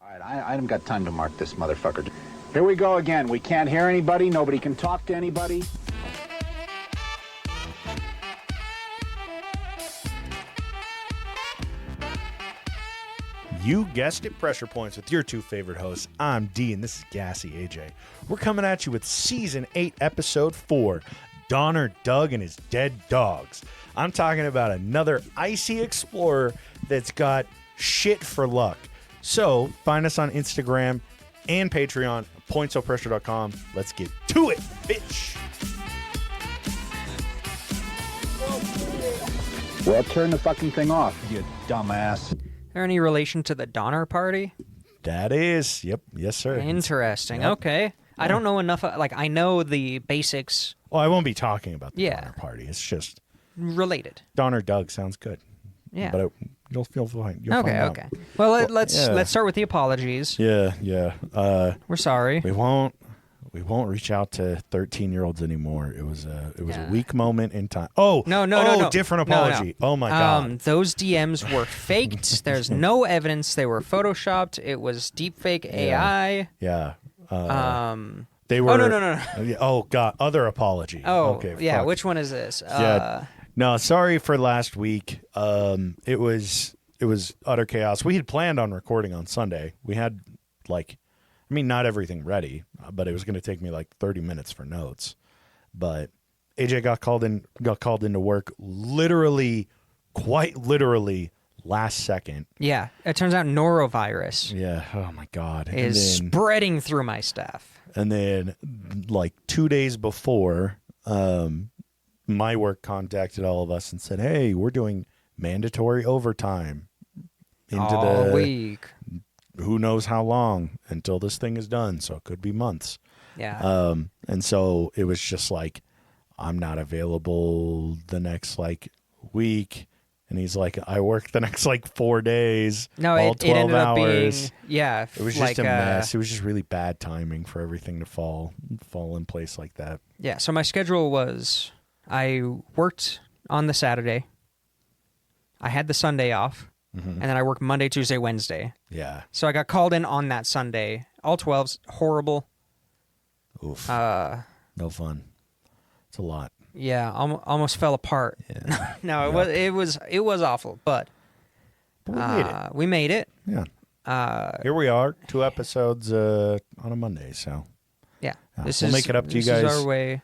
All right, I haven't got time to mark this motherfucker. Here we go again. We can't hear anybody. Nobody can talk to anybody. You guessed it, Pressure Points with your two favorite hosts. I'm D, and this is Gassy AJ. We're coming at you with Season 8, Episode 4, Donner Doug and His Dead Dogs. I'm talking about another icy explorer that's got shit for luck. So, find us on Instagram and Patreon, pointsopressure.com. Let's get to it, bitch! Well, turn the fucking thing off, you dumbass. There any relation to the Donner Party? That is, yep, yes, sir. Interesting. Yep. Okay. Yeah. I don't know enough. I know the basics. Well, I won't be talking about the Yeah. Donner Party. It's just Related. Donner Doug sounds good. Yeah. But you'll feel fine. You'll Okay. find out. Okay. Well, let's yeah. start with the apologies. Yeah. We're sorry. We won't reach out to 13-year-olds anymore. It was a weak moment in time. Oh No. Different apology. No. Oh my god. Those DMs were faked. There's no evidence they were photoshopped. It was deepfake AI. Yeah. They were. Oh no. Oh god. Other apology. Oh okay. yeah. Fuck. Which one is this? Yeah. No, sorry for last week. It was utter chaos. We had planned on recording on Sunday. We had not everything ready, but it was going to take me 30 minutes for notes. But AJ got called into work quite literally last second. Yeah. It turns out norovirus Yeah. Oh my God. is spreading through my staff. And then 2 days before, my work contacted all of us and said, "Hey, we're doing mandatory overtime into all week. Who knows how long until this thing is done, so it could be months." Yeah. And so it was just I'm not available the next week. And he's like, I work the next 4 days. No, all it 12 ended up hours. being It was just a mess. It was just really bad timing for everything to fall in place like that. Yeah. So my schedule was I worked on the Saturday. I had the Sunday off. And then I worked Monday, Tuesday, Wednesday. Yeah. So I got called in on that Sunday. All 12s, horrible. Oof. No fun. It's a lot. Yeah, almost fell apart. Yeah. No, it was awful, but we made it. We made it. Yeah. Here we are, 2 episodes on a Monday, so Yeah. we'll make it up to you guys. This is our way. It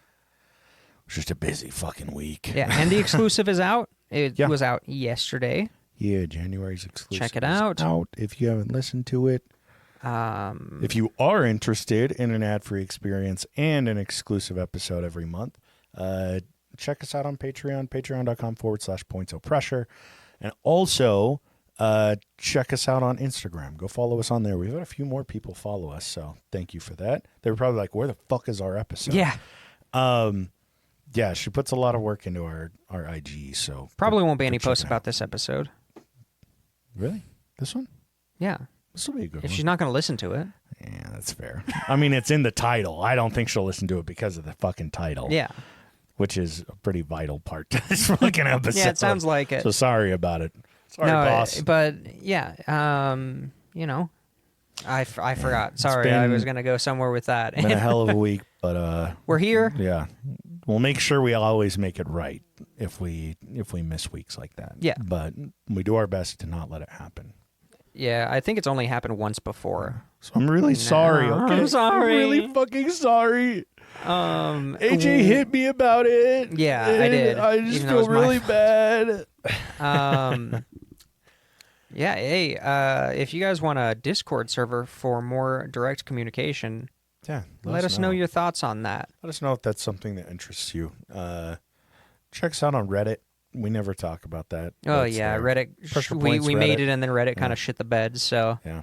was just a busy fucking week. Yeah, and the exclusive is out. It Yeah. was out yesterday. Yeah, January's exclusive. Check it is out. if you haven't listened to it. If you are interested in an ad-free experience and an exclusive episode every month, check us out on Patreon, patreon.com/pointsopressure. And also, check us out on Instagram. Go follow us on there. We've had a few more people follow us, so thank you for that. They were probably like, where the fuck is our episode? Yeah. Yeah, she puts a lot of work into our IG, so... Probably won't be any check posts it about out. this episode. Really? This one? Yeah. This will be a good If one. she's not going to listen to it. Yeah, that's fair. I mean, it's in the title. I don't think she'll listen to it because of the fucking title. Yeah. Which is a pretty vital part to this fucking episode. Yeah, it sounds like it. So sorry about it. Sorry, no, boss. But yeah, I forgot. Sorry, I was going to go somewhere with that. It's been a hell of a week, but we're here. Yeah, we'll make sure we always make it right if we miss weeks like that. Yeah, but we do our best to not let it happen. Yeah, I think it's only happened once before. So I'm really sorry. Okay, I'm sorry. I'm really fucking sorry. AJ hit me about it. Yeah, I did. I just feel really bad. Yeah, hey, if you guys want a Discord server for more direct communication, let us know your thoughts on that. Let us know if that's something that interests you. Check us out on Reddit. We never talk about that. Oh, yeah, Reddit. We made it, and then Reddit kind of shit the bed, so... Yeah,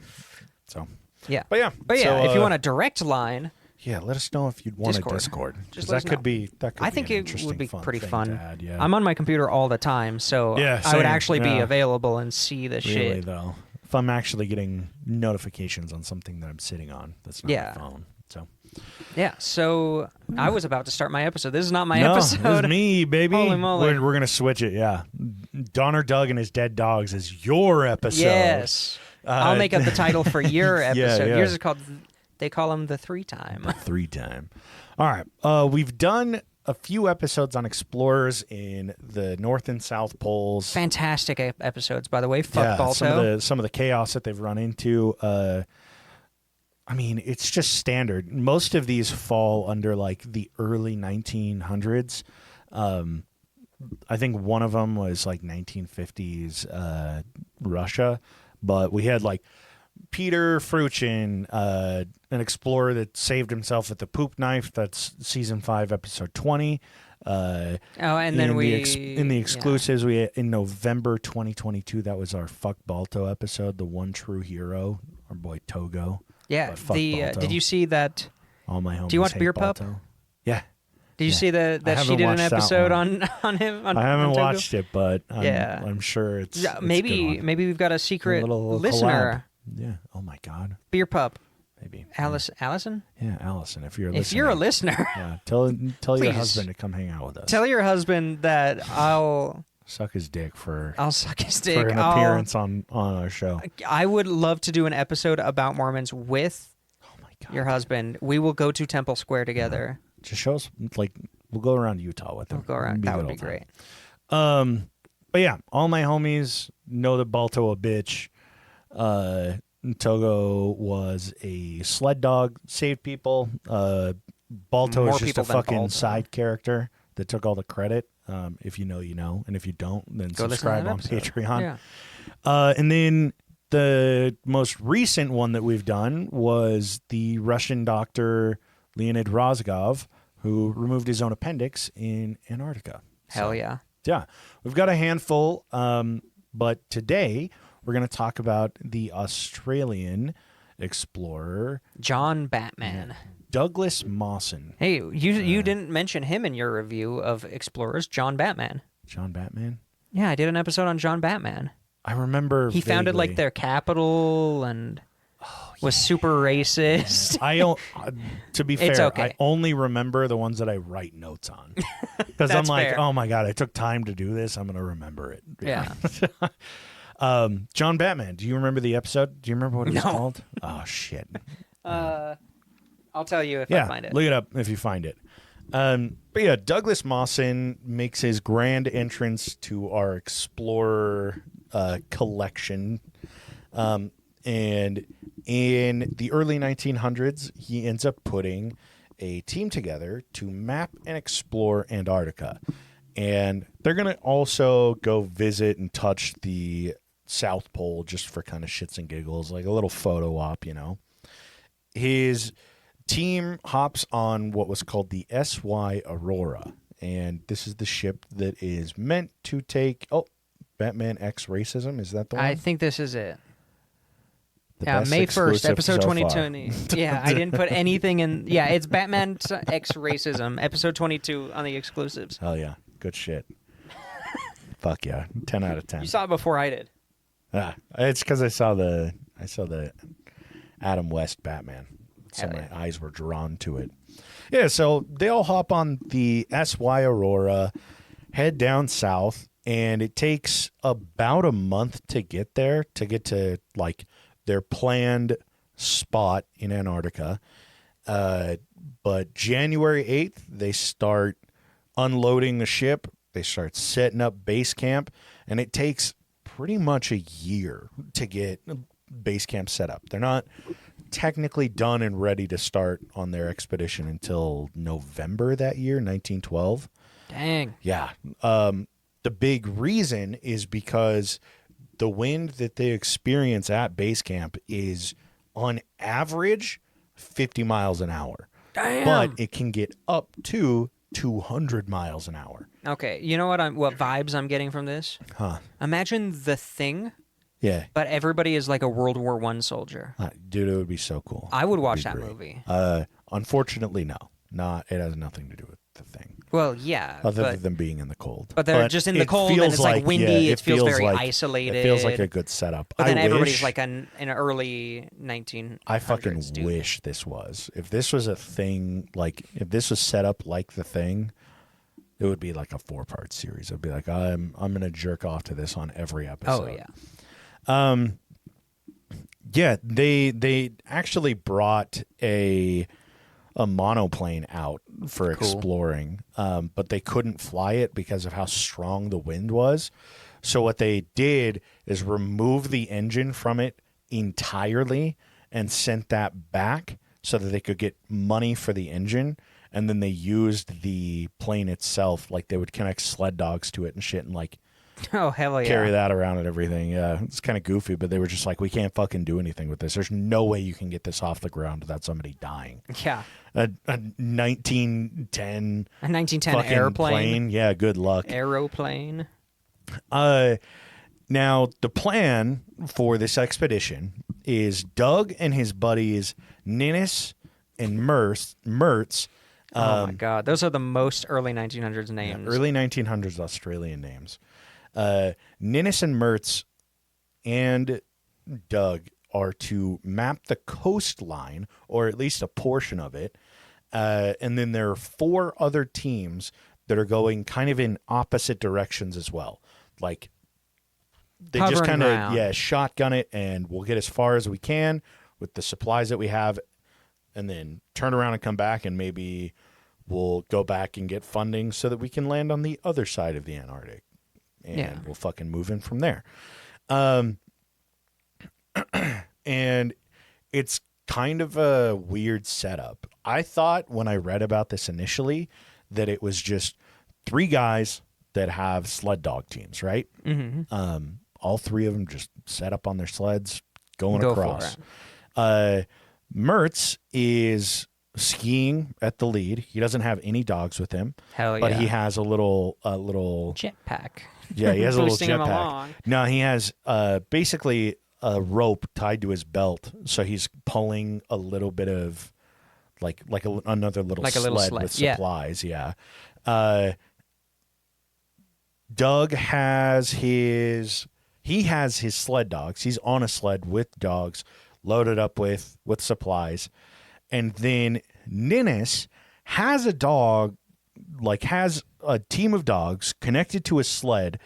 so... Yeah. But yeah, if you want a direct line... Yeah, let us know if you'd want a Discord. Just that could be I think an it would be pretty fun. Add, yeah. I'm on my computer all the time, so I would actually be available and see the shit. Really, though. If I'm actually getting notifications on something that I'm sitting on, that's not my phone. So... Yeah, so I was about to start my episode. This is not my episode. This is me, baby. Holy moly. We're going to switch it, yeah. Donner Doug and His Dead Dogs is your episode. Yes. I'll make up the title for your episode. yeah. Yours is called, they call him the 3-time. 3-time. All right. We've done a few episodes on explorers in the North and South Poles. Fantastic episodes, by the way. Fuck Balto. Some of the chaos that they've run into. I mean, it's just standard. Most of these fall under like the early 1900s. I think one of them was like 1950s Russia, but we had like Peter Fruchin, an explorer that saved himself with the poop knife. That's season 5, episode 20. And then in the exclusives, we in November 2022. That was our Fuck Balto episode. The one true hero, our boy Togo. Yeah. Balto. Did you see that? All my homies. Do you watch hate Beer Pup? Balto. Yeah. Did you see that I she did an haven't watched that episode one. on him? I haven't on Togo? watched it, but I'm sure it's maybe good. we've got a secret little listener. collab. Yeah. Oh my God. Beer Pup. Maybe. Allison? Yeah, Allison. If you're a listener, yeah, tell your Please. husband to come hang out with us. tell your husband that I'll Suck his dick for suck his dick. for an appearance on our show. I would love to do an episode about Mormons with Oh my God. your husband. We will go to Temple Square together. Just show us, like, we'll go around Utah with him. We'll go around. That would be great. But yeah, all my homies know that Balto a bitch. Togo was a sled dog, saved people. Balto More is just people a than fucking Balto. side character that took all the credit. If you know, you know. And if you don't, then Go listen to subscribe that on episode. Patreon. Yeah. And then the most recent one that we've done was the Russian doctor Leonid Rozgov, who removed his own appendix in Antarctica. Hell yeah. Yeah, we've got a handful, but today we're going to talk about the Australian explorer John Batman. Douglas Mawson. Hey, you didn't mention him in your review of Explorers, John Batman. John Batman? Yeah, I did an episode on John Batman. I remember He founded like vaguely. their capital and was super racist. I don't. To be It's fair, okay. I only remember the ones that I write notes on because I'm That's like, fair. oh my God, I took time to do this. I'm going to remember it. Yeah. John Batman. Do you remember the episode? Do you remember what it was No. called? Oh shit. I'll tell you if I find it. Look it up if you find it. But yeah, Douglas Mawson makes his grand entrance to our Explorer collection. And in the early 1900s, he ends up putting a team together to map and explore Antarctica. And they're going to also go visit and touch the South Pole just for kind of shits and giggles, like a little photo op, you know. His team hops on what was called the S8E4 Aurora, and this is the ship that is meant to take Batman X Racism. Is that the one? I think this is it. The Yeah, best May 1st, exclusive episode so far. 2020. Yeah, I didn't put anything in. Yeah, it's Batman X Racism, episode 22 on the exclusives. Hell yeah, good shit. Fuck yeah, 10 out of 10. You saw it before I did. It's because I saw the Adam West Batman, so Hell my yeah. eyes were drawn to it. Yeah, so they all hop on the S8E4 Aurora, head down south, and it takes about a month to get there, to get to like their planned spot in Antarctica. But January 8th, they start unloading the ship. They start setting up base camp, and it takes pretty much a year to get base camp set up. They're not technically done and ready to start on their expedition until November that year, 1912. Dang. Yeah. The big reason is because the wind that they experience at base camp is on average 50 miles an hour. Damn. But it can get up to 200 miles an hour. Okay, you know what vibes I'm getting from this? Huh. Imagine The Thing, Yeah. but everybody is like a World War I soldier. Dude, it would be so cool. I would watch It'd that be great. movie. Unfortunately, no. It has nothing to do with the thing. Well, yeah, Other than being in the cold. but they're just in the it cold and feels it's like windy. yeah, it feels very like, isolated. It feels like a good setup. But then I everybody's wish, like in an early 1900s. I fucking dude. wish this was. If this was a thing, like if this was set up like the thing, it would be like a 4-part series. It'd be like I'm gonna jerk off to this on every episode. Oh yeah. Yeah, they actually brought a monoplane out for exploring, but they couldn't fly it because of how strong the wind was. So what they did is remove the engine from it entirely and sent that back so that they could get money for the engine. And then they used the plane itself, like they would connect sled dogs to it and shit, and like Oh, hell yeah. carry that around and everything. Yeah, it's kind of goofy, but they were just like, we can't fucking do anything with this. There's no way you can get this off the ground without somebody dying. Yeah. A 1910 A 1910 fucking airplane. plane. Yeah, good luck. Aeroplane. Now, the plan for this expedition is Doug and his buddies Ninnis and Mertz. Oh, my God. Those are the most early 1900s names. Early 1900s Australian names. Ninnis and Mertz and Doug are to map the coastline, or at least a portion of it. And then there are 4 other teams that are going kind of in opposite directions as well. Like, they just Hovering kind of, around. shotgun it, and we'll get as far as we can with the supplies that we have, and then turn around and come back, and maybe we'll go back and get funding so that we can land on the other side of the Antarctic. And we'll fucking move in from there. And it's kind of a weird setup. I thought when I read about this initially that it was just 3 guys that have sled dog teams, right? Mm-hmm. All 3 of them just set up on their sleds, going Go across. for it. Mertz is skiing at the lead. He doesn't have any dogs with him. Hell yeah. But he has a little jetpack. Yeah, he has a little Boosting him jetpack. along. No, he has basically a rope tied to his belt, so he's pulling a little bit of another little Like a sled little sled, with yeah. supplies. Yeah. Doug has his sled dogs. He's on a sled with dogs, loaded up with supplies, and then Ninnis has a dog, has a team of dogs connected to a sled,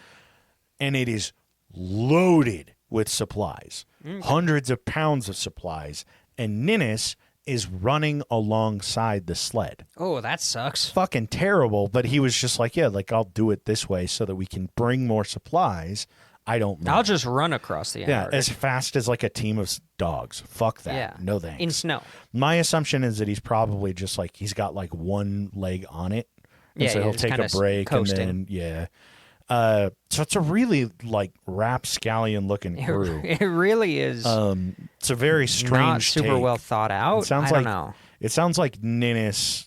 and it is loaded with supplies, hundreds of pounds of supplies, and Ninnis is running alongside the sled. Oh, that sucks. Fucking terrible, but he was just like, I'll do it this way so that we can bring more supplies. I don't know. I'll just run across the Antarctic. as fast as like a team of dogs. Fuck that. Yeah. No thanks. In snow. My assumption is that he's probably just like, he's got like one leg on it. And Yeah, so yeah, he'll just take kinda a break coasting. and then, so it's a really like rapscallion looking crew. It really is It's a very strange not super take. well thought out. It sounds I don't like know. It sounds like Ninnis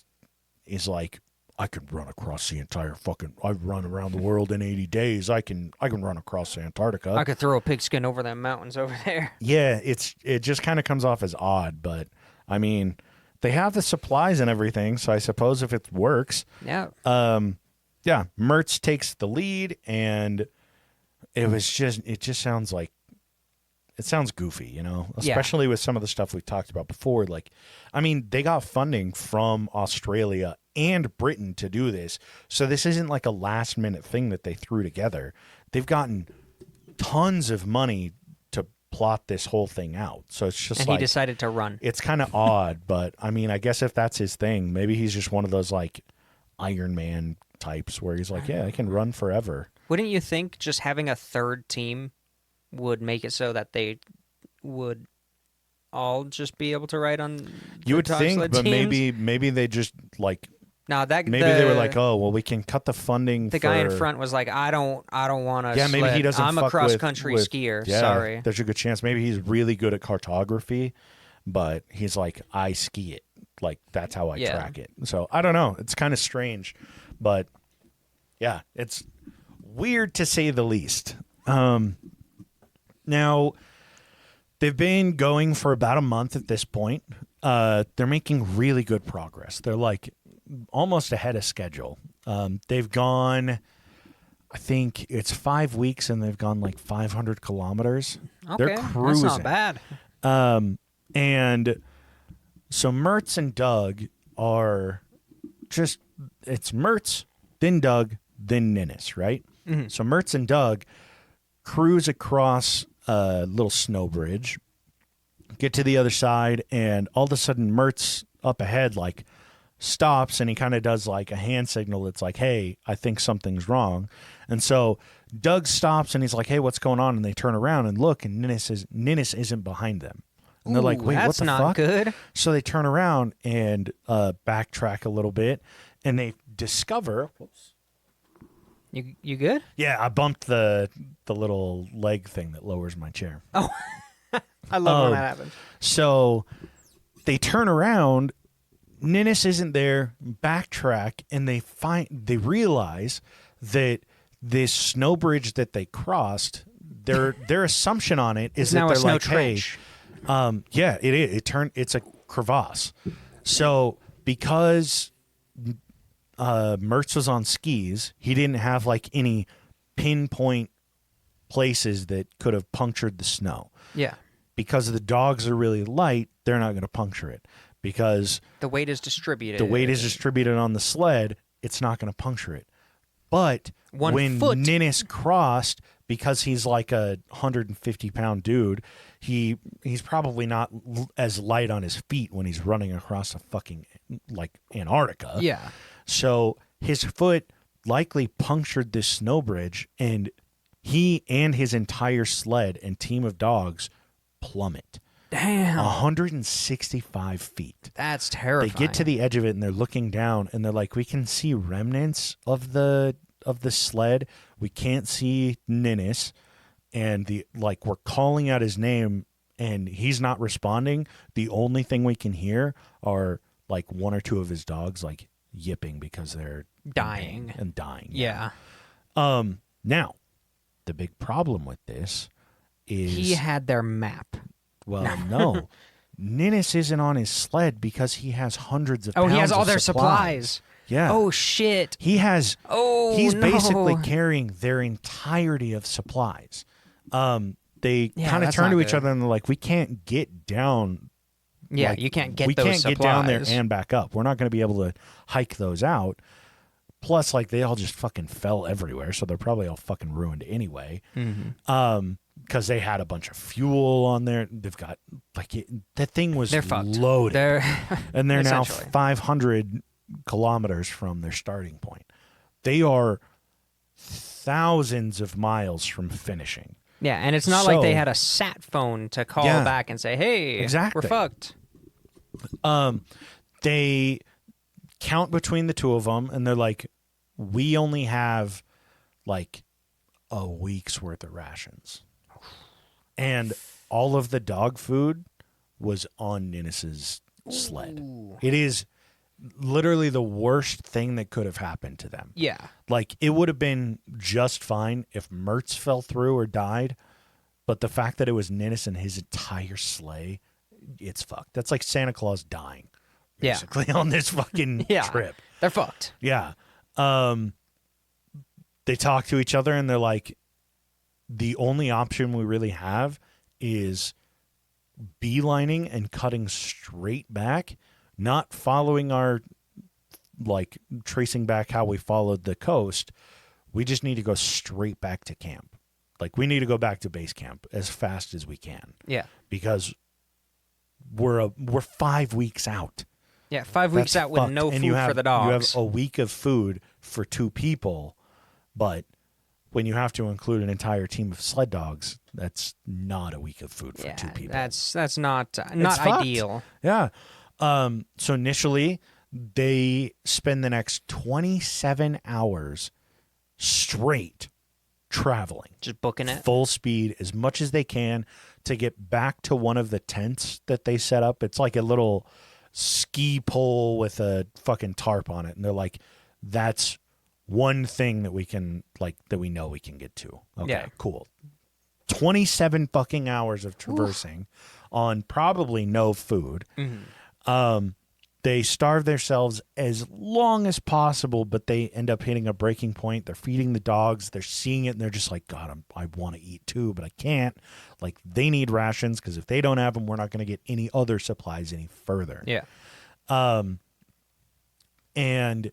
is like, I could run across the entire fucking. I've run around the world in 80 days. I can run across Antarctica. I could throw a pigskin over them mountains over there. Yeah, it just kind of comes off as odd, but I mean, they have the supplies and everything, so I suppose if it works, Yeah. yeah. Mertz takes the lead, and it just sounds like. It sounds goofy, Yeah. especially with some of the stuff we've talked about before. Like, I mean, they got funding from Australia and Britain to do this. So this isn't like a last minute thing that they threw together. They've gotten tons of money to plot this whole thing out. So it's just And like, he decided to run. it's kind of odd, but I mean, I guess if that's his thing, maybe he's just one of those like Iron Man types where he's like, yeah, I can run forever. Wouldn't you think just having a third team would make it so that they would all just be able to ride on You would dog think, sled but teams? maybe they just like, No, that maybe they were like, oh, well, we can cut the funding. the guy in front was like, I don't want to. Yeah, maybe he doesn't. I'm a fuck cross with- country with- skier. Yeah, Sorry. there's a good chance. Maybe he's really good at cartography, but he's like, I ski it. Like that's how I Yeah. track it. So I don't know. It's kind of strange, but yeah, it's weird to say the least. Now they've been going for about a month at this point. They're making really good progress. They're like almost ahead of schedule. They've gone, I think it's 5 weeks, and they've gone like 500 kilometers. They're Okay, cruising. that's not bad. And so Mertz and Doug are just, it's Mertz, then Doug, then Ninnis, right? Mm-hmm. So Mertz and Doug cruise across a little snow bridge, Get to the other side, and all of a sudden, Mertz up ahead, like, stops, and he kind of does, like, a hand signal that's like, hey, I think something's wrong. And so Doug stops, and he's like, hey, what's going on? And they turn around and look, and Ninnis isn't behind them. And they're like, wait, what the fuck? That's not good. So they turn around and backtrack a little bit, and they discover... Whoops. You good? Yeah, I bumped the little leg thing that lowers my chair. Oh, I love when that happens. So they turn around, Ninnis isn't there, backtrack, and they realize that this snow bridge that they crossed, their assumption on it is that now they're a snow like, trench. hey, yeah, it is. It's a crevasse. So because Mertz was on skis, he didn't have like any pinpoint places that could have punctured the snow. Yeah. Because the dogs are really light, they're not going to puncture it. Because the weight is distributed. On the sled, it's not going to puncture it. But when Ninnis crossed, because he's like a 150-pound dude, he's probably not as light on his feet when he's running across a fucking like Antarctica. Yeah. So his foot likely punctured this snow bridge, and he and his entire sled and team of dogs plummet. Damn. 165 feet. That's terrifying. They get to the edge of it, and they're looking down, and they're like, we can see remnants of the sled. We can't see Ninnis, and we're calling out his name, and he's not responding. The only thing we can hear are like one or two of his dogs like yipping because they're dying. Yeah. Now, the big problem with this is he had their map. Well, no. Ninnis isn't on his sled because he has hundreds of pounds Oh, he has all of their supplies. supplies. Yeah. Oh, shit. He's no. basically carrying their entirety of supplies. They kind of that's turn not to each good. other and they're like, we can't get down. Yeah, like, you can't get we those can't supplies. get down there and back up. We're not going to be able to hike those out. Plus, like, they all just fucking fell everywhere, so they're probably all fucking ruined anyway. Mm-hmm. Because they had a bunch of fuel on there. They've got that thing was They're fucked. loaded, and they're now Essentially. 500 kilometers from their starting point. They are thousands of miles from finishing. Yeah, and it's not like they had a sat phone to call back and say, hey, exactly. we're fucked. They count between the two of them, and they're like, we only have like a week's worth of rations. And all of the dog food was on Ninnis's sled. Ooh. It is literally the worst thing that could have happened to them. Yeah. Like, it would have been just fine if Mertz fell through or died, but the fact that it was Ninnis and his entire sleigh, it's fucked. That's like Santa Claus dying, basically, on this fucking trip. They're fucked. Yeah. They talk to each other, and they're like, the only option we really have is beelining and cutting straight back, not following our, like, tracing back how we followed the coast. We just need to go straight back to camp. Like, we need to go back to base camp as fast as we can. Yeah. Because we're 5 weeks out. Yeah, 5 weeks out with no food for the dogs. You have a week of food for 2 people, but when you have to include an entire team of sled dogs, that's not a week of food for 2 people. That's not It's ideal. fucked. Yeah. So initially, they spend the next 27 hours straight traveling. Just booking it. Full speed, as much as they can, to get back to one of the tents that they set up. It's like a little ski pole with a fucking tarp on it. And they're like, that's one thing that we can, like, that we know we can get to. Okay, cool. 27 fucking hours of traversing on probably no food. Mm-hmm. They starve themselves as long as possible, but they end up hitting a breaking point. They're feeding the dogs. They're seeing it, and they're just like, God, I want to eat too, but I can't. Like, they need rations, because if they don't have them, we're not going to get any other supplies any further. Yeah. And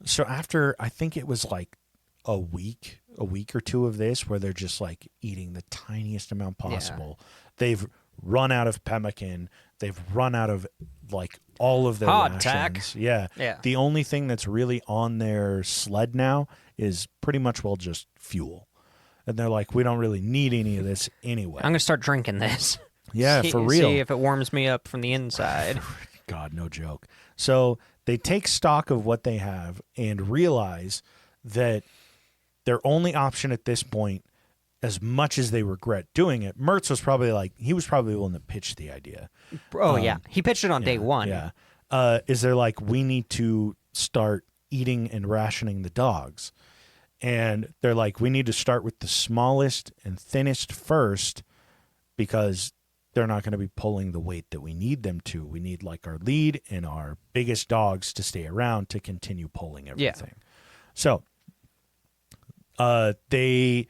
so after, I think it was like a week or two of this, where they're just like eating the tiniest amount possible, they've run out of pemmican. They've run out of like all of their Hardtack. rations. Yeah. Yeah. The only thing that's really on their sled now is pretty much, well, just fuel. And they're like, we don't really need any of this anyway. I'm gonna start drinking this. Yeah, see, for real. See if it warms me up from the inside. God, no joke. So they take stock of what they have and realize that their only option at this point, as much as they regret doing it, Mertz was probably like, he was probably the one that pitched the idea. Oh, yeah. He pitched it on day one. Yeah. Is they're like, we need to start eating and rationing the dogs. And they're like, we need to start with the smallest and thinnest first because they're not going to be pulling the weight that we need them to. We need like our lead and our biggest dogs to stay around to continue pulling everything. Yeah. So they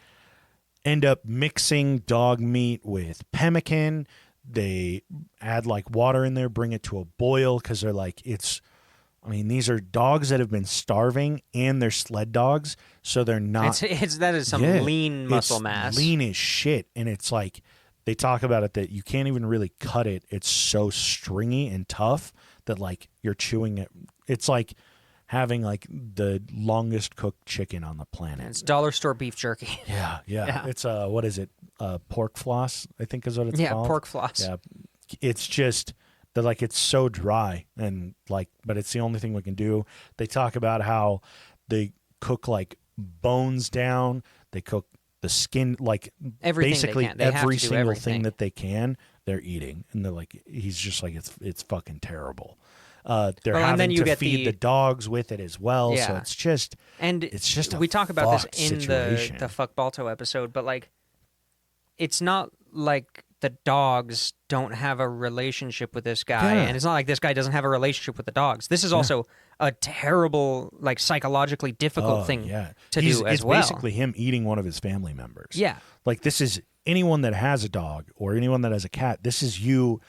end up mixing dog meat with pemmican. They add like water in there, bring it to a boil because they're like, these are dogs that have been starving and they're sled dogs. So they're not. That is some lean muscle mass. Lean as shit. And it's like, they talk about it that you can't even really cut it. It's so stringy and tough that like you're chewing it. It's like having like the longest cooked chicken on the planet. It's dollar store beef jerky. Yeah. It's what is it? Pork floss, I think is what it's called. Yeah, pork floss. Yeah. It's just that like it's so dry and like, but it's the only thing we can do. They talk about how they cook like bones down. They cook the skin, like everything basically they can. every single everything. thing that they can, they're eating. And they're like, he's just like, it's fucking terrible. They're having to feed the dogs with it as well. Yeah. So it's just we talk about this in situation. the Fuck Balto episode, but like, it's not like the dogs don't have a relationship with this guy, and it's not like this guy doesn't have a relationship with the dogs. This is also a terrible, like psychologically difficult thing to do as well. It's basically him eating one of his family members. Yeah. Like this is anyone that has a dog or anyone that has a cat, this is you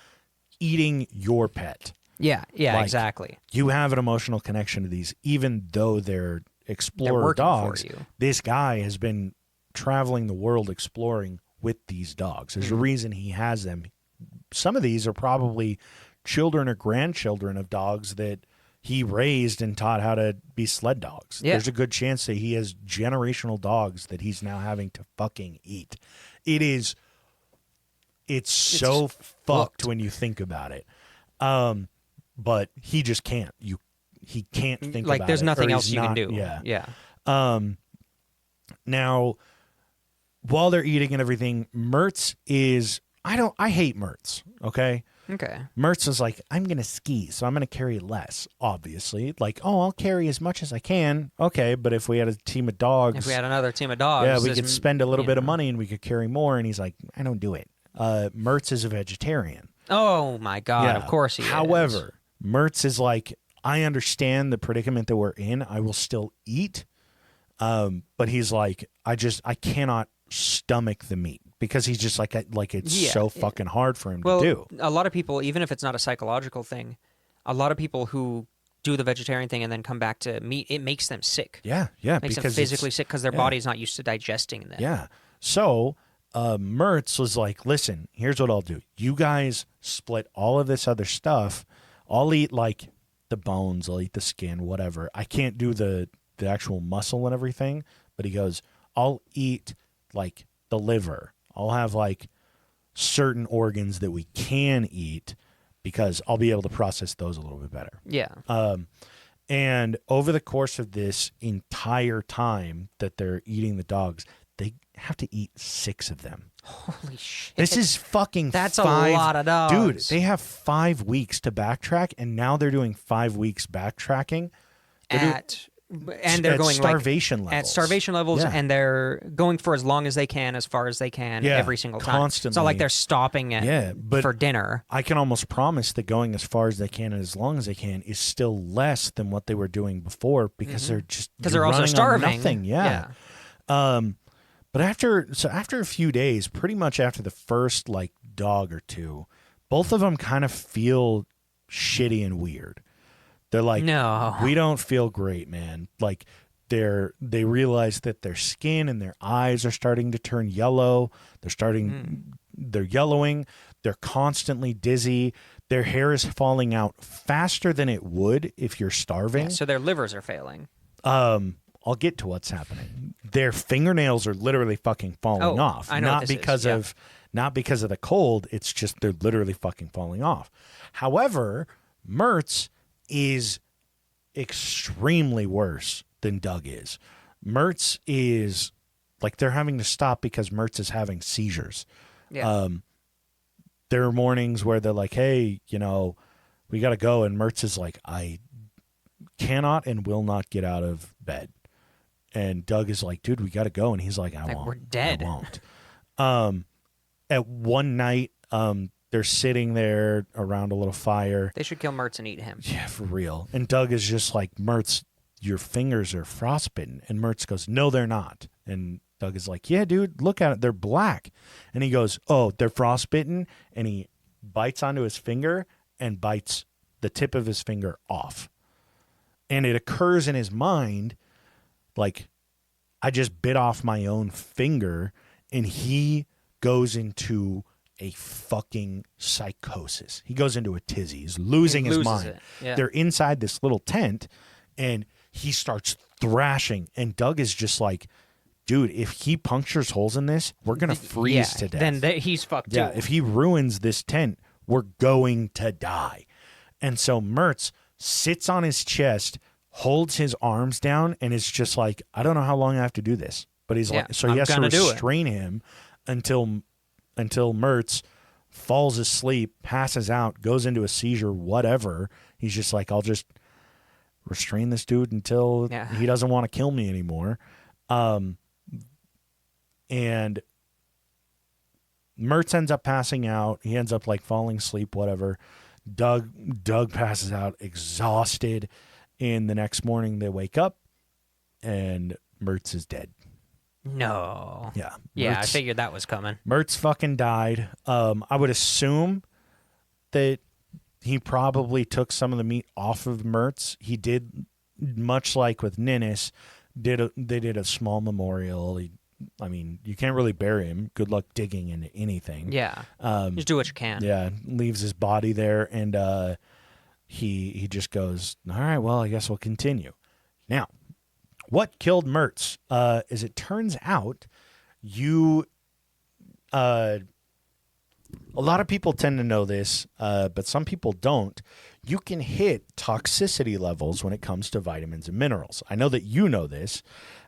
eating your pet. Yeah, like, exactly. You have an emotional connection to these, even though they're explorer dogs. This guy has been traveling the world exploring with these dogs. There's a reason he has them. Some of these are probably children or grandchildren of dogs that he raised and taught how to be sled dogs. Yeah. There's a good chance that he has generational dogs that he's now having to fucking eat. It's so fucked when you think about it. But he just can't. He can't think about it. Like there's nothing else you can do. Yeah. Now, while they're eating and everything, Mertz is I hate Mertz, okay? Okay. Mertz is like, I'm gonna ski, so I'm gonna carry less, obviously. Like, I'll carry as much as I can. Okay, but if we had a team of dogs, if we had another team of dogs, we could spend a little bit of money and we could carry more. And he's like, I don't do it. Mertz is a vegetarian. Oh my God, of course he is. However, Mertz is like, I understand the predicament that we're in. I will still eat. But he's like, I cannot stomach the meat because he's just like it's so fucking hard for him to do. A lot of people, even if it's not a psychological thing, a lot of people who do the vegetarian thing and then come back to meat, it makes them sick. Yeah. It makes them physically sick because their body's not used to digesting that. Yeah. So Mertz was like, listen, here's what I'll do. You guys split all of this other stuff. I'll eat like the bones. I'll eat the skin, whatever. I can't do the actual muscle and everything. But he goes, I'll eat like the liver. I'll have like certain organs that we can eat because I'll be able to process those a little bit better. Yeah. And over the course of this entire time that they're eating the dogs, they have to eat 6 of them. Holy shit. This is fucking That's 5. a lot of dogs. Dude, they have 5 weeks to backtrack, and now they're doing 5 weeks backtracking. They're going starvation levels. At starvation levels, and they're going for as long as they can, as far as they can, every single time. Constantly. It's not like they're stopping for dinner. I can almost promise that going as far as they can and as long as they can is still less than what they were doing before because they're just they're also starving. Nothing. Yeah. But after a few days, pretty much after the first like dog or two, both of them kind of feel shitty and weird. They're like, no, we don't feel great, man. Like they realize that their skin and their eyes are starting to turn yellow. They're starting they're yellowing, they're constantly dizzy, their hair is falling out faster than it would if you're starving. Yeah, so their livers are failing. I'll get to what's happening. Their fingernails are literally fucking falling off. I know not what this because is. of not because of the cold, it's just they're literally fucking falling off. However, Mertz is extremely worse than Doug is. Mertz is like they're having to stop because Mertz is having seizures. Yeah. There are mornings where they're like, hey, we got to go. And Mertz is like, I cannot and will not get out of bed. And Doug is like, dude, we got to go. And he's like, I won't. We're dead. I won't. At one night, they're sitting there around a little fire. They should kill Mertz and eat him. Yeah, for real. And Doug is just like, Mertz, your fingers are frostbitten. And Mertz goes, no, they're not. And Doug is like, yeah, dude, look at it. They're black. And he goes, oh, they're frostbitten. And he bites onto his finger and bites the tip of his finger off. And it occurs in his mind, like, I just bit off my own finger. And he goes into a fucking psychosis. He goes into a tizzy. He's losing his mind. Yeah. They're inside this little tent, and he starts thrashing. And Doug is just like, dude, if he punctures holes in this, we're going to freeze to death. Then he's fucked Yeah, too. if he ruins this tent, we're going to die. And so Mertz sits on his chest, holds his arms down, and is just like, I don't know how long I have to do this. But he's like, so he has to restrain him until Mertz falls asleep, passes out, goes into a seizure, whatever. He's just like, I'll just restrain this dude until he doesn't want to kill me anymore. And Mertz ends up passing out. He ends up like falling asleep, whatever. Doug passes out exhausted. And the next morning they wake up and Mertz is dead. No. Yeah. Yeah, I figured that was coming. Mertz fucking died. I would assume that he probably took some of the meat off of Mertz. He did, much like with Ninnis, they did a small memorial. I mean, you can't really bury him. Good luck digging into anything. Yeah. Just do what you can. Yeah, leaves his body there, and he just goes, all right, well, I guess we'll continue. Now, what killed Mertz? As it turns out, a lot of people tend to know this, but some people don't. You can hit toxicity levels when it comes to vitamins and minerals. I know that you know this.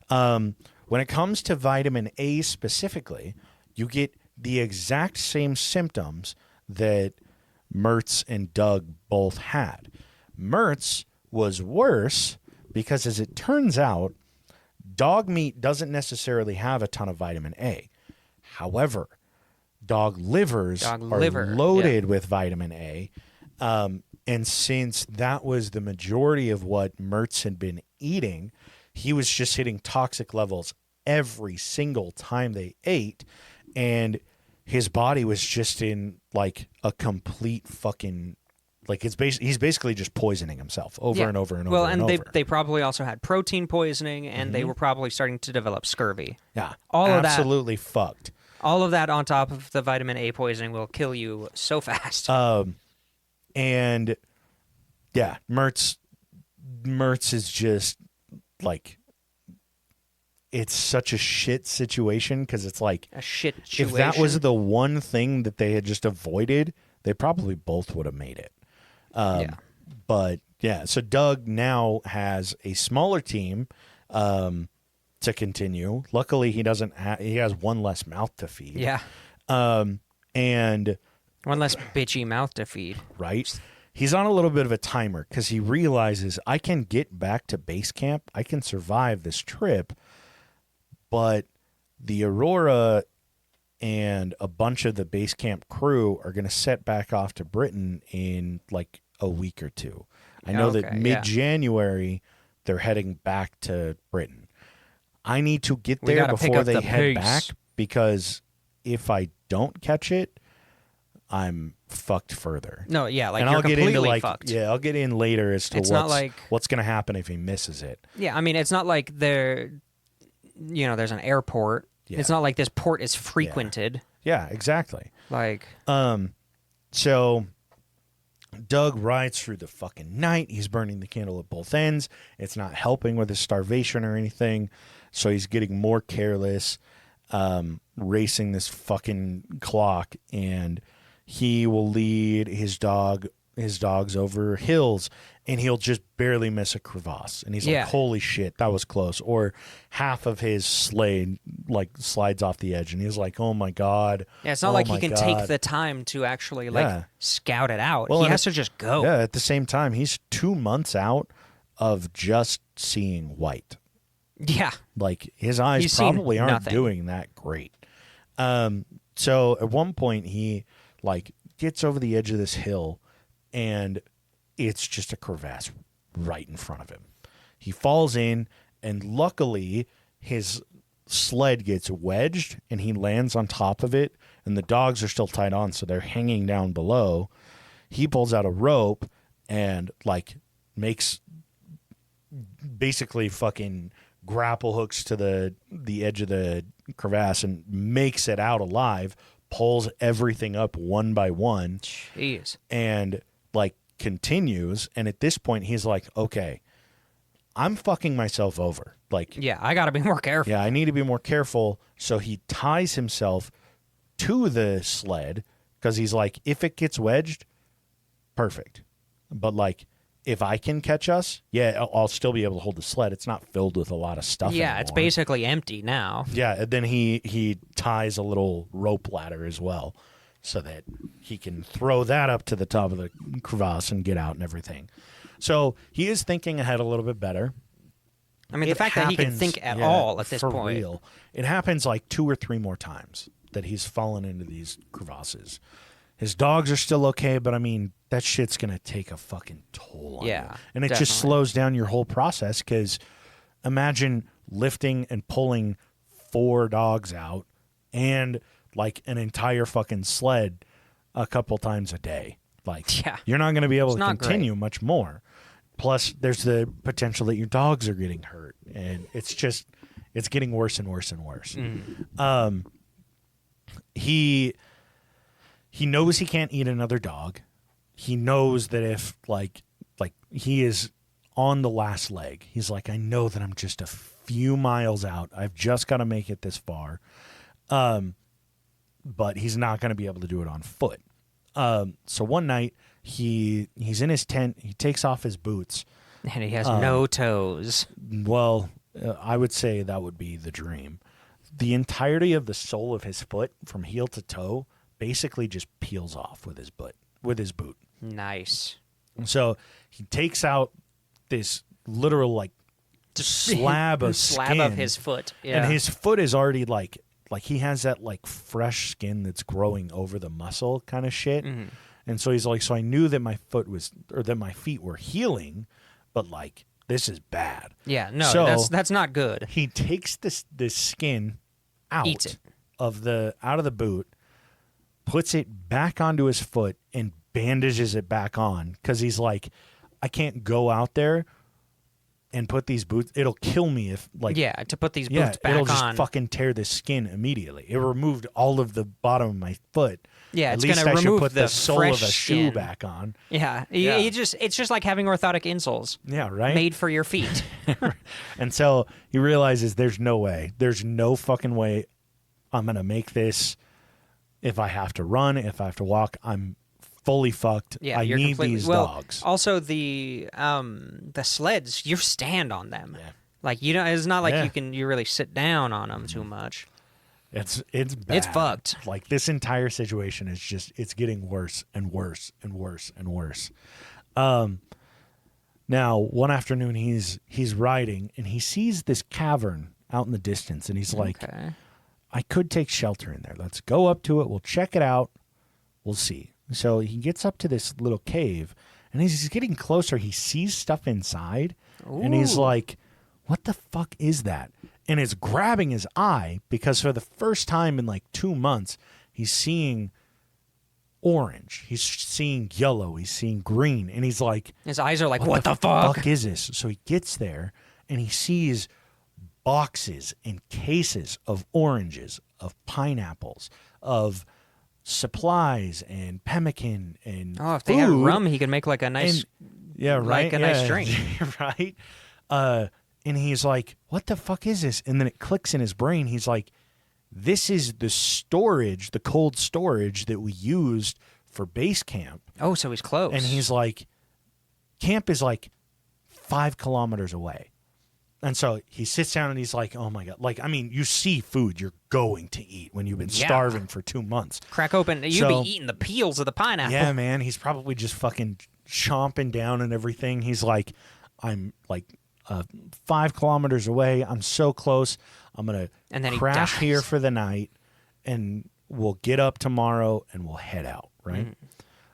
When it comes to vitamin A specifically, you get the exact same symptoms that Mertz and Doug both had. Mertz was worse because, as it turns out, dog meat doesn't necessarily have a ton of vitamin A. However, dog livers are loaded with vitamin A. And since that was the majority of what Mertz had been eating, he was just hitting toxic levels every single time they ate. And his body was just in like a complete fucking, like he's basically just poisoning himself over and over and over and over. They probably also had protein poisoning, and they were probably starting to develop scurvy. Yeah, all of that absolutely fucked. All of that on top of the vitamin A poisoning will kill you so fast. And yeah, Mertz is just like, it's such a shit situation because it's like a shit situation. If that was the one thing that they had just avoided, they probably both would have made it. But yeah, so Doug now has a smaller team to continue. Luckily, he doesn't. He has one less mouth to feed. Yeah. And one less bitchy mouth to feed. Right. He's on a little bit of a timer because he realizes I can get back to base camp. I can survive this trip. But the Aurora and a bunch of the base camp crew are going to set back off to Britain in like a week or two. I know that mid-January they're heading back to Britain. I need to get there before they head back because if I don't catch it, I'm fucked further. No, yeah, like and you're I'll get completely into like fucked. Yeah, I'll get in later as to what's going to happen if he misses it. Yeah, I mean, it's not like there's an airport. Yeah. It's not like this port is frequented. Yeah, exactly. Like, So Doug rides through the fucking night. He's burning the candle at both ends. It's not helping with his starvation or anything. So he's getting more careless, racing this fucking clock, and he will lead his dogs over hills, and he'll just barely miss a crevasse. And he's Yeah. like, holy shit, that was close. Or half of his sleigh like slides off the edge, and he's like, oh my God. yeah, it's not oh like he my can God. take the time to actually like Yeah. scout it out. Well, He and has to just go. Yeah, at the same time, he's 2 months out of just seeing white. Yeah. Like his eyes He's seen probably aren't nothing. doing that great. So at one point he like gets over the edge of this hill, and it's just a crevasse right in front of him. He falls in, and luckily his sled gets wedged and he lands on top of it, and the dogs are still tied on, so they're hanging down below. He pulls out a rope and like makes basically fucking grapple hooks to the edge of the crevasse and makes it out alive, pulls everything up one by one, Jeez. and like continues. And at this point he's like, okay, I'm fucking myself over. Like, Yeah, I got to be more careful. yeah, I need to be more careful. So he ties himself to the sled because he's like, if it gets wedged, perfect. But like, if I can catch us, yeah, I'll still be able to hold the sled. It's not filled with a lot of stuff Yeah, anymore. it's basically empty now. Yeah, and then he ties a little rope ladder as well so that he can throw that up to the top of the crevasse and get out and everything. So he is thinking ahead a little bit better. I mean, the fact that he can happens- think at yeah, all at this for point. real. It happens like 2 or 3 more times that he's fallen into these crevasses. His dogs are still okay, but I mean, that shit's going to take a fucking toll on you. Yeah, And it just definitely. slows down your whole process because imagine lifting and pulling 4 dogs out and like an entire fucking sled a couple times a day. Like, Yeah. you're not going to be able It's to not continue much more. Plus, there's the potential that your dogs are getting hurt, and it's getting worse and worse and worse. He knows he can't eat another dog. He knows that if like he is on the last leg, he's like, I know that I'm just a few miles out. I've just got to make it this far. But he's not going to be able to do it on foot. So one night he's in his tent. He takes off his boots. And he has no toes. Well, I would say that would be the dream. The entirety of the sole of his foot, from heel to toe, basically just peels off with his boot. Nice. So he takes out this literal like slab of slab skin, of his foot. Yeah. and his foot is already like he has that like fresh skin that's growing over the muscle kind of shit. Mm-hmm. And so he's like, so I knew that my feet were healing, but like this is bad. Yeah, no, So- that's not good. He takes this skin out Eats it. of the boot, puts it back onto his foot, and bandages it back on because he's like, I can't go out there and put these boots. It'll kill me if like Yeah, to put these yeah, boots back it'll just on. fucking tear the skin immediately. It removed all of the bottom of my foot. Yeah, At it's least gonna I should remove put the the sole of fresh a shoe skin. back on. Yeah, Yeah. it's just like having orthotic insoles Yeah, right. made for your feet. And so he realizes there's no fucking way I'm going to make this. If I have to run, if I have to walk, I'm fully fucked. Yeah, I you're need completely, these well, dogs. Also, the sleds, you stand on them. Yeah. Like it's not like Yeah. you really sit down on them too much. It's bad. fucked. Like this entire situation is just it's getting worse and worse and worse and worse. Now one afternoon he's riding and he sees this cavern out in the distance and he's like, Okay. I could take shelter in there. Let's go up to it. We'll check it out. We'll see. So he gets up to this little cave, and as he's getting closer, he sees stuff inside, and he's Ooh. like, what the fuck is that? And it's grabbing his eye because for the first time in like 2 months, he's seeing orange. He's seeing yellow. He's seeing green. And he's like, His eyes are like, what the fuck? is this? So he gets there, and he sees boxes and cases of oranges, of pineapples, of supplies and pemmican and Oh, if they food. had rum, he could make like a nice, Right, nice drink. right. And he's like, "What the fuck is this?" And then it clicks in his brain. He's like, "This is the storage, the cold storage that we used for base camp." Oh, so he's close. And he's like, "Camp is like 5 kilometers away." And so he sits down and he's like, "Oh my God." Like, I mean, you see food you're going to eat when you've been starving for 2 months. Crack open. You'd be eating the peels of the pineapple. Yeah, man. He's probably just fucking chomping down and everything. He's like, "I'm like 5 kilometers away. I'm so close. I'm going And to then crash he dies. here for the night and we'll get up tomorrow and we'll head out." Right. Mm.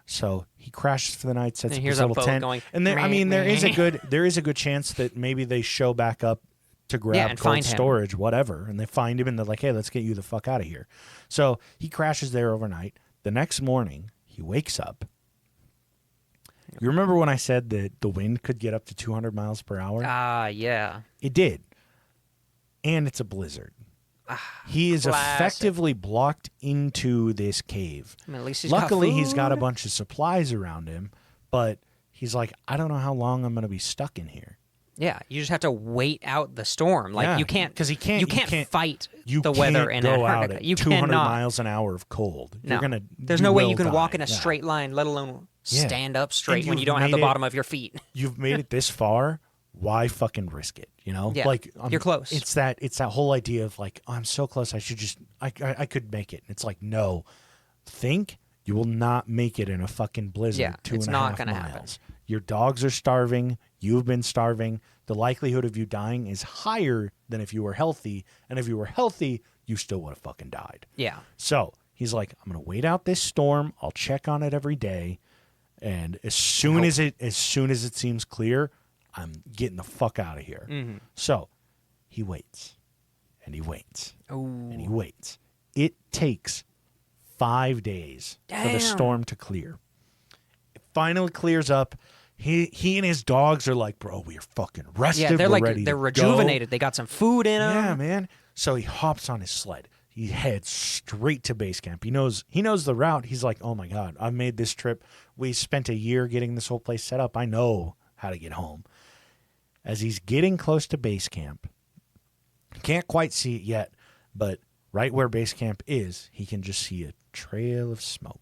So he crashes for the night, sets And up here's his a little boat tent, going, and there, I meh, mean, there is a meh. good chance that maybe they show back up to grab and cold find him. storage, whatever, and they find him and they're like, "Hey, let's get you the fuck out of here." So he crashes there overnight. The next morning, he wakes up. You remember when I said that the wind could get up to 200 miles per hour? Yeah. It did, and it's a blizzard. He is classic. effectively blocked into this cave. I mean, at least he's Luckily, got he's got a food. bunch of supplies around him, but he's like, "I don't know how long I'm going to be stuck in here." Yeah, you just have to wait out the storm. Like Yeah, you can't 'cause you can't fight You the weather can't in go out Antarctica. at You 200 cannot. miles an hour of cold. No. There's you no way will you can die. walk in a Yeah. straight line, let alone Yeah. stand up straight And when you you've don't have the made it- bottom of your feet. You've made it this far. Why fucking risk it? You know, Yeah, like you're close. It's that whole idea of like, "Oh, I'm so close. I should just I could make it." And it's like, no, think you will not make it in a fucking blizzard. Yeah, 2.5 it's not gonna gonna happen. Your dogs are starving. You've been starving. The likelihood of you dying is higher than if you were healthy. And if you were healthy, you still would have fucking died. Yeah. So he's like, "I'm gonna wait out this storm. I'll check on it every day, and as soon as it seems clear, I'm getting the fuck out of here." Mm-hmm. So he waits, and he waits, Ooh. and he waits. It takes 5 days for the Damn. storm to clear. It finally clears up. He and his dogs are like, "Bro, we are fucking rested. Yeah, they're We're like ready they're to rejuvenated. go." They got some food in them. Yeah, man. So he hops on his sled. He heads straight to base camp. He knows the route. He's like, "Oh my God, I've made this trip. We spent a year getting this whole place set up. I know how to get home." As he's getting close to base camp, can't quite see it yet, but right where base camp is, he can just see a trail of smoke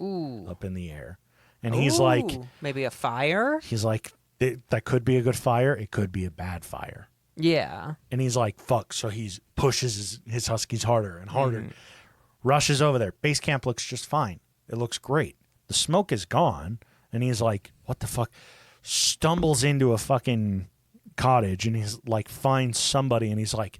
Ooh. up in the air. And he's like, Ooh, maybe a fire? that could be a good fire. It could be a bad fire. Yeah. And he's like, "Fuck." So he pushes his huskies harder and harder. Rushes over there. Base camp looks just fine. It looks great. The smoke is gone. And he's like, "What the fuck?" Stumbles into a fucking cottage and he's like, finds somebody and he's like,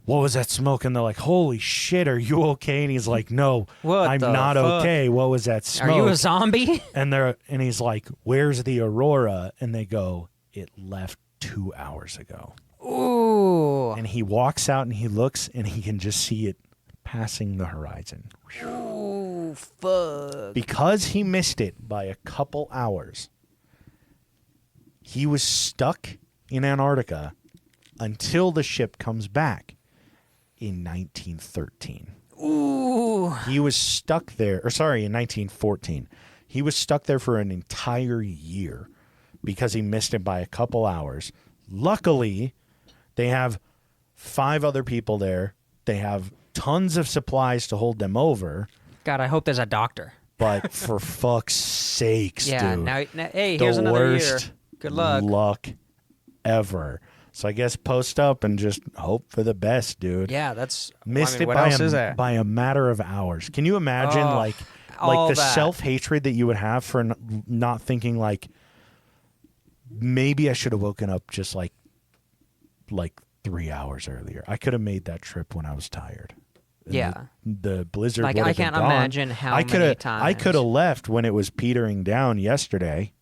"What was that smoke?" And they're like, "Holy shit, are you okay?" And he's like, "No, What I'm the not fuck? okay. What was that smoke?" Are you a zombie? And he's like, "Where's the Aurora?" And they go, "It left 2 hours ago." Ooh. And he walks out and he looks and he can just see it passing the horizon. Ooh, fuck. Because he missed it by a couple hours, he was stuck in Antarctica until the ship comes back in 1913. Ooh. He was stuck there, in 1914. He was stuck there for an entire year because he missed it by a couple hours. Luckily, they have 5 other people there. They have tons of supplies to hold them over. God, I hope there's a doctor. But for fuck's sakes, Yeah. dude. Now, hey, the here's another year. worst Good luck. luck ever. So I guess post up and just hope for the best, dude. Yeah, that's Missed what it else is there? by a matter of hours. Can you imagine Oh, like all the that. self-hatred that you would have for not thinking like maybe I should have woken up just like 3 hours earlier. I could have made that trip when I was tired. And Yeah. The blizzard Like, would I have been can't gone. imagine how I many coulda- I times. could have left when it was petering down yesterday.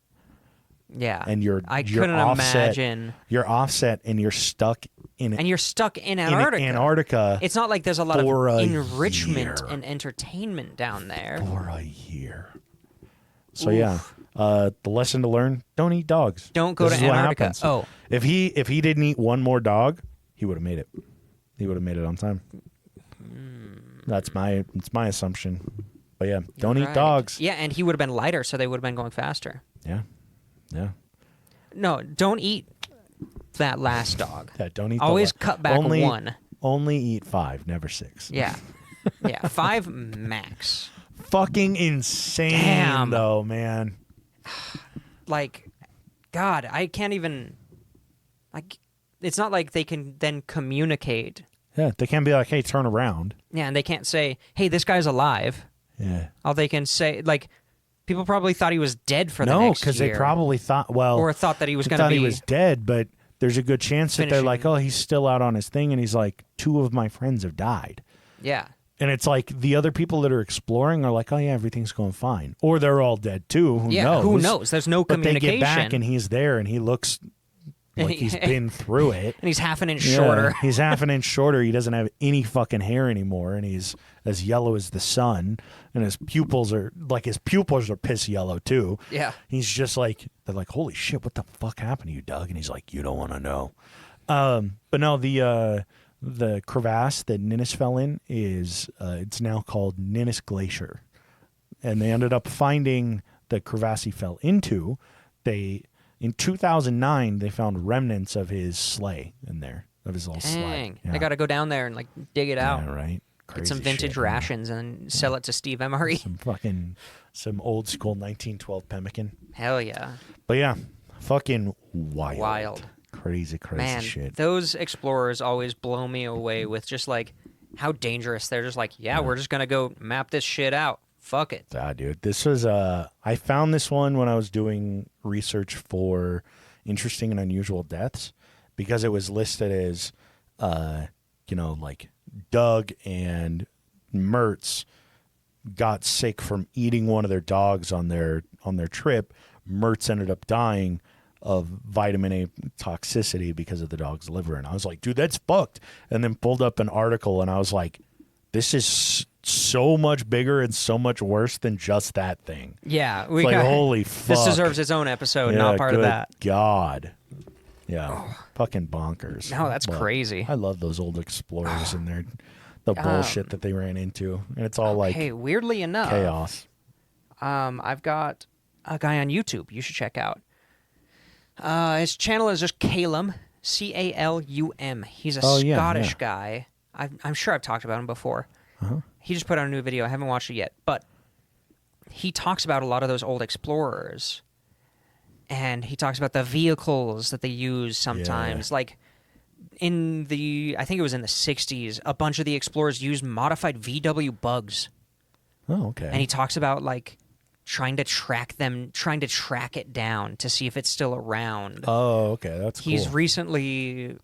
Yeah. And you're couldn't offset, imagine. You're offset and you're stuck in And you're stuck in Antarctica. Antarctica It's not like there's a lot for of a enrichment year. and entertainment down there. for a year. So yeah, the lesson to learn: don't eat dogs. Don't go This to is what Antarctica. happens. Oh. if he didn't eat one more dog, he would have made it. He would have made it on time. It's my assumption. But yeah, don't eat Right. dogs. Yeah, and he would have been lighter, so they would have been going faster. Yeah. Yeah. No, don't eat that last dog. Yeah, don't eat Always the cut back one. Only eat 5, never 6. Yeah. Yeah, 5 max. Fucking insane, Damn. though, man. Like, God, I can't even. Like, it's not like they can then communicate. Yeah, they can't be like, hey, turn around. Yeah, and they can't say, hey, this guy's alive. Yeah. All they can say, like, people probably thought he was dead for the next No, year. because they probably thought, Or thought that he was going to be. he was dead, but there's a good chance that they're like, finishing- oh, he's still out on his thing, and he's like, 2 of my friends have died. Yeah. And it's like the other people that are exploring are like, oh, yeah, everything's going fine. Or they're all dead, too. Who knows? Who knows? There's no But they communication. get back, and he's there, and he looks like he's been through it. And he's half an inch Yeah, shorter. He's half an inch shorter. He doesn't have any fucking hair anymore, and he's as yellow as the sun. And his pupils are piss yellow too. Yeah. He's just like, they're like, holy shit, what the fuck happened to you, Doug? And he's like, you don't want to know. But no, the crevasse that Ninnis fell in is it's now called Ninnis Glacier, and they ended up finding the crevasse he fell into. In 2009, they found remnants of his sleigh in there, of his little sleigh. Dang. Yeah. I got to go down there and, like, dig it out. Yeah, right. Get some Crazy vintage shit, man. rations and sell it to Steve Emery. Some old school 1912 pemmican. Hell yeah. But yeah, fucking wild. Wild. Crazy Man, shit. those explorers always blow me away with just, like, how dangerous. They're just like, yeah, we're just going to go map this shit out. Fuck it. Yeah, dude. This was I found this one when I was doing research for interesting and unusual deaths, because it was listed as like Doug and Mertz got sick from eating one of their dogs on their trip. Mertz ended up dying of vitamin A toxicity because of the dog's liver. And I was like, dude, that's fucked. And then pulled up an article, and I was like, this is so much bigger and so much worse than just that thing. Yeah. It's like, holy fuck. This deserves its own episode, Yeah, not part of good that. God. Yeah. Fucking bonkers. No, that's But crazy. I love those old explorers and the bullshit that they ran into. And it's all like Hey, weirdly enough, chaos. I've got a guy on YouTube you should check out. His channel is just Calum, Calum. He's a Scottish guy. I'm sure I've talked about him before. Uh-huh. He just put out a new video. I haven't watched it yet, but he talks about a lot of those old explorers, and he talks about the vehicles that they use sometimes. Like I think it was in the 60s, a bunch of the explorers used modified VW bugs. Oh, okay. And he talks about, like, trying to track it down to see if it's still around. Oh, okay. That's cool. He's recently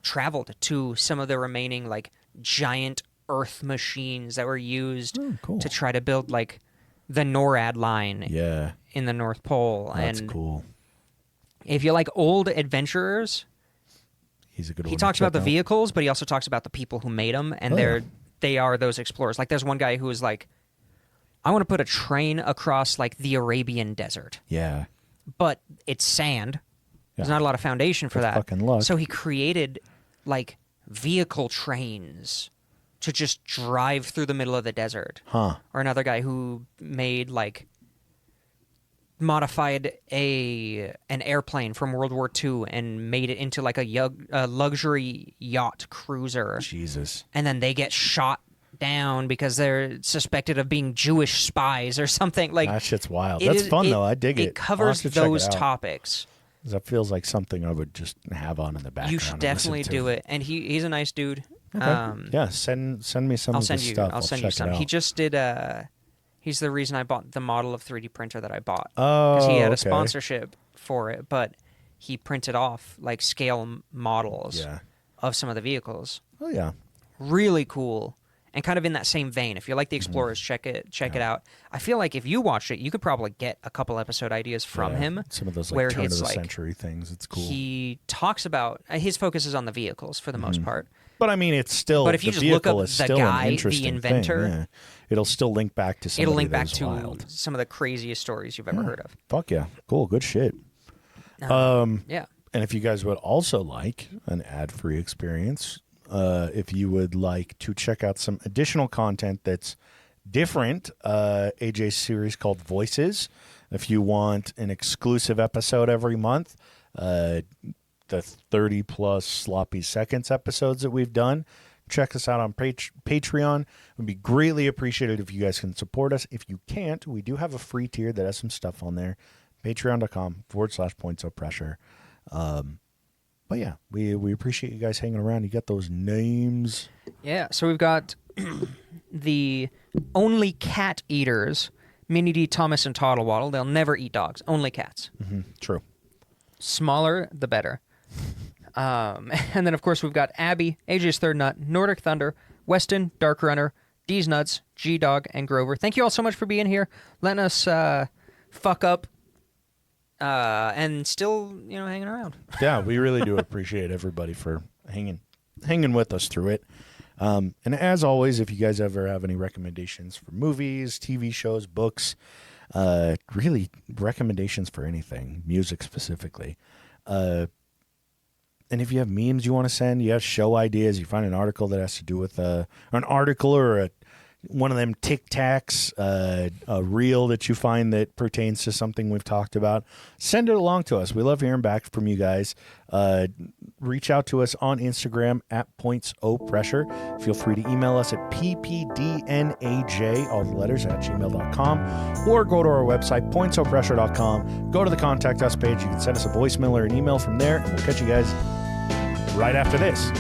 traveled to some of the remaining, like, giant Earth machines that were used cool. to try to build, like, the NORAD line Yeah. in the North Pole. That's and cool. if you like old adventurers, He's a good one. he to talks about the check out. vehicles, but he also talks about the people who made them, and they are those explorers. Like, there's one guy who was like, I want to put a train across, like, the Arabian desert, Yeah. but it's sand. There's Yeah. not a lot of foundation for Good that. fucking luck. So he created, like, vehicle trains to just drive through the middle of the desert. Huh. Or another guy who made, like, modified an airplane from World War II and made it into, like, a luxury yacht cruiser. Jesus. And then they get shot down because they're suspected of being Jewish spies or something. Like, That shit's wild. it That's is- fun, though. I dig it. It covers I'll have to check it those out. topics. That feels like something I would just have on in the background. You should and definitely listen do to. it. And he's a nice dude. Okay. Yeah, send me some I'll of send his you. stuff. I'll send check you it some. out. He just did he's the reason I bought the model of 3D printer that I bought. Oh, Because he had a okay. sponsorship for it, but he printed off, like, scale models Yeah. of some of the vehicles. Oh yeah. Really cool. And kind of in that same vein. If you like the Explorers, check it out. I feel like if you watched it, you could probably get a couple episode ideas from Yeah. him. Some of those, like, where turn of it's the like, century things. It's cool. He talks about his focus is on the vehicles for the most part. But I mean, it's still. But if you the just look vehicle up is the still guy, an the interesting inventor, thing, yeah. It'll still link back to somebody It'll link that back was to wild. some of the craziest stories you've ever heard of. Fuck yeah, cool, good shit. Yeah. And if you guys would also like an ad-free experience, if you would like to check out some additional content that's different. AJ's series called Voices. If you want an exclusive episode every month, the 30 plus sloppy seconds episodes that we've done, check us out on Patreon. It would be greatly appreciated if you guys can support us. If you can't, we do have a free tier that has some stuff on there. Patreon.com/points of pressure. But yeah, we appreciate you guys hanging around. You got those names. Yeah, so we've got the Only Cat Eaters, Minnie D, Thomas, and Toddlewaddle. They'll never eat dogs, only cats. Mm-hmm. True. Smaller, the better. And then, of course, we've got Abby, AJ's Third Nut, Nordic Thunder, Weston, Dark Runner, D's Nuts, G-Dog, and Grover. Thank you all so much for being here, letting us fuck up, and still, hanging around. Yeah, we really do appreciate everybody for hanging with us through it. And as always, if you guys ever have any recommendations for movies, TV shows, books, really recommendations for anything, music specifically, and if you have memes you want to send, you have show ideas, you find an article that has to do with an article or one of them Tic Tacs, a reel that you find that pertains to something we've talked about, send it along to us. We love hearing back from you guys. Reach out to us on Instagram at pointsopressure. Feel free to email us at ppdnaj, all the letters, at gmail.com, or go to our website, pointsopressure.com. Go to the Contact Us page. You can send us a voicemail or an email from there, and we'll catch you guys right after this.